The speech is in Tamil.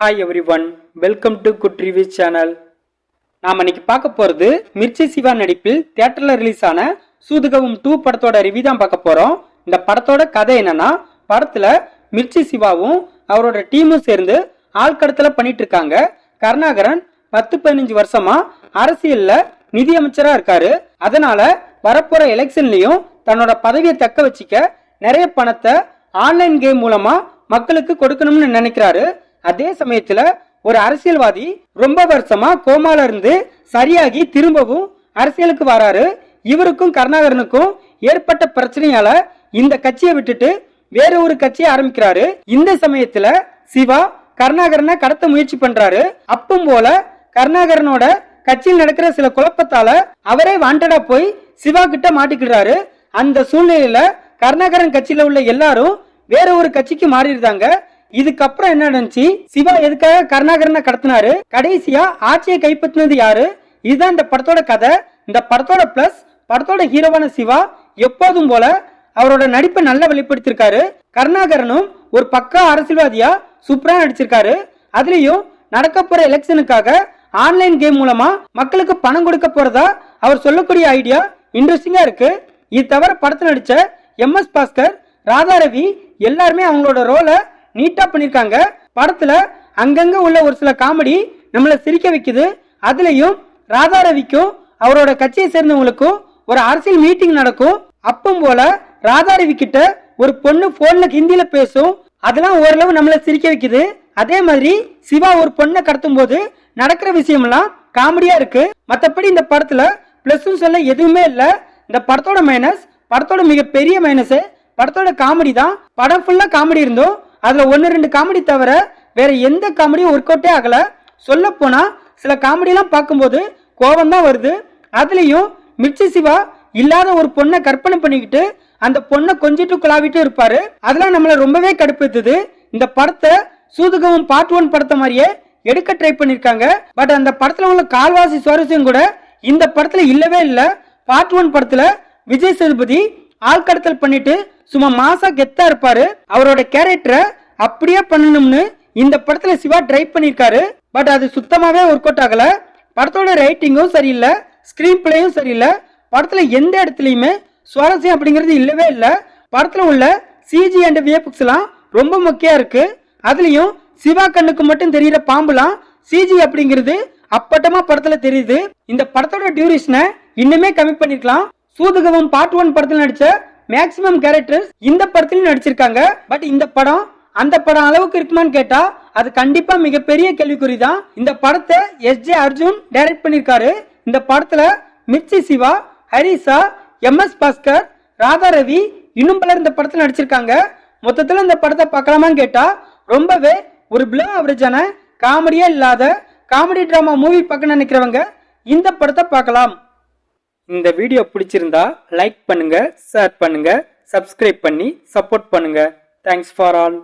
Hi every one, welcome to good review channel. நாம் இன்னைக்கு பார்க்க போகிறது மிர்ச்சி சிவா நடிப்பில் தியேட்டரில் ரிலீஸ் ஆன சூதுகவும் 2 படத்தோட ரிவ்யூ தான் பார்க்க போகிறோம். இந்த படத்தோட கதை என்னன்னா, படத்தில் மிர்ச்சி சிவாவும் அவரோட டீமும் சேர்ந்து ஆள்கடத்தலை பண்ணிட்டு இருக்காங்க. கருணாகரன் 10-15 வருஷமா அரசியல்ல நிதியமைச்சராக இருக்காரு. அதனால வரப்போற எலெக்ஷன்லயும் தன்னோட பதவியை தக்க வச்சுக்க நிறைய பணத்தை ஆன்லைன் கேம் மூலமா மக்களுக்கு கொடுக்கணும்னு நினைக்கிறாரு. அதே சமயத்துல ஒரு அரசியல்வாதி ரொம்ப வருஷமா கோமால இருந்து சரியாகி திரும்பவும் அரசியலுக்கு வராரு. இவருக்கும் கருணாகரனுக்கும் ஏற்பட்ட பிரச்சனையால இந்த கட்சியை விட்டுட்டு வேற ஒரு கட்சியை ஆரம்பிக்கிறாரு. இந்த சமயத்துல சிவா கருணாகரனை கடத்த முயற்சி பண்றாரு. அப்பவும் போல கருணாகரனோட கட்சியில் நடக்கிற சில குழப்பத்தால அவரே வாண்டடா போய் சிவா கிட்ட மாட்டிக்கிறாரு. அந்த சூழ்நிலையில கருணாகரன் கட்சியில உள்ள எல்லாரும் வேற ஒரு கட்சிக்கு மாறிடுறாங்க. இதுக்கப்புறம் என்ன நடந்துச்சு, சிவா எதுக்காக கருணாகரனை கடத்தினாரு, கடைசியா ஆட்சியை கைப்பற்றினது யாரு, இதுதான் இந்த படத்தோட கதை. இந்த படத்தோட பிளஸ், படத்தோட ஹீரோவான சிவா எப்போதும் போல அவரோட நடிப்பை நல்லா வெளிப்படுத்திருக்காரு. கருணாகரனும் ஒரு பக்கா அரசியல்வாதியா சூப்பரா நடிச்சிருக்காரு. அதுலயும் நடக்க போற எலெக்ஷனுக்காக ஆன்லைன் கேம் மூலமா மக்களுக்கு பணம் கொடுக்க போறதா அவர் சொல்லக்கூடிய ஐடியா இன்ட்ரெஸ்டிங்கா இருக்கு. இது தவிர படத்தில் நடிச்ச எம்.எஸ். பாஸ்கர், ராதா ரவி எல்லாருமே அவங்களோட ரோலை நீட்டா பண்ணிருக்காங்க. படத்துல அங்கங்க உள்ள ஒரு சில காமெடி நம்மள சிரிக்க வைக்குது. அதுலயும் ராதா ரவிக்கும் அவரோட கட்சியை சேர்ந்தவங்களுக்கும் ஒரு அரசியல் மீட்டிங் நடக்கும். அப்பவும் போல ராதா ரவி கிட்ட ஒரு பொண்ணு போன்ல ஹிந்தியில பேசும். அதெல்லாம் ஓரளவு நம்மள சிரிக்க வைக்குது. அதே மாதிரி சிவா ஒரு பொண்ணை கடத்தும் போது நடக்கிற விஷயம் எல்லாம் காமெடியா இருக்கு. மத்தபடி இந்த படத்துல பிளஸ் சொல்ல எதுவுமே இல்ல. இந்த படத்தோட மைனஸ், படத்தோட மிகப்பெரிய மைனஸ் படத்தோட காமெடி தான். படம் ஃபுல்லா காமெடி இருந்தோம், அதுல 1-2 காமெடி தவிர வேற எந்த காமெடியும் ஒர்க் அவுட்டே ஆகல. சொல்ல போனா சில காமெடி எல்லாம் பார்க்கும்போது கோபம் தான் வருது. அதுலயும் மிர்ச்சி சிவா இல்லாத ஒரு பொண்ணை கற்பனை பண்ணிக்கிட்டு அந்த பொண்ணை கொஞ்சிட்டு குழாவிட்டு இருப்பாரு. அதெல்லாம் நம்மள ரொம்பவே கடுப்பேத்துது. இந்த படத்தை சூதுகவும் பார்ட் 1 படத்தை மாதிரியே எடுக்க ட்ரை பண்ணிருக்காங்க. பட் அந்த படத்துல உள்ள கால்வாசி சுவாரஸ்யம் கூட இந்த படத்துல இல்லவே இல்ல. பார்ட் 1 படத்துல விஜய் சேதுபதி ஆள்கடத்தல் பண்ணிட்டு சும்மா மாசா கெத்தா இருப்பாரு. அவரோட கேரக்டரை அப்படியே பண்ணணும்னு இந்த படத்துல சிவா ட்ரை பண்ணிருக்காரு. பட் அது சுத்தமாவே ஒர்க் அவுட் ஆகல. படத்தோட ரைட்டிங்கும் சரியில்லை, ஸ்கிரீன் பிளேயும் சரியில்லை. படத்துல எந்த இடத்துலயுமே சுவாரஸ்யம் அப்படிங்கிறது இல்லவே இல்ல. படத்துல உள்ள சிஜி அண்ட் விஎஃப்எக்ஸ் எல்லாம் ரொம்ப முக்கியம் இருக்கு. அதுலயும் சிவா கண்ணுக்கு மட்டும் தெரியற பாம்புலாம் சிஜி அப்படிங்கிறது அப்பட்டமா படத்துல தெரியுது. இந்த படத்தோட டியூரேஷனை இன்னுமே கம்மி பண்ணிருக்கலாம். சூதுகவும் பார்ட் 1 படத்துல நடிச்ச மேக்ஸிமம் கேரக்டர்ஸ் இந்த படத்திலும் நடிச்சிருக்காங்க. பட் இந்த படம் அந்த படம் அளவுக்கு இருக்குமான்னு கேட்டா அது கண்டிப்பா மிகப்பெரிய கேள்விக்குறிதான். இந்த படத்தை எஸ்.ஜே. அர்ஜுன் டைரக்ட் பண்ணிருக்காரு. இந்த படத்துல மிர்ச்சி சிவா, ஹரிசா, எம்.எஸ். பாஸ்கர், ராதா ரவி இன்னும் பலர் இந்த படத்துல நடிச்சிருக்காங்க. மொத்தத்துல இந்த படத்தை பார்க்கலாமான்னு கேட்டா ரொம்பவே ஒரு பிலோ ஆவரேஜான காமெடியா இல்லாத காமெடி டிராமா மூவி பார்க்க நினைக்கிறவங்க இந்த படத்தை பார்க்கலாம். இந்த வீடியோ பிடிச்சிருந்தா லைக் பண்ணுங்க, ஷேர் பண்ணுங்க, சப்ஸ்கிரைப் பண்ணி சப்போர்ட் பண்ணுங்க. Thanks for all.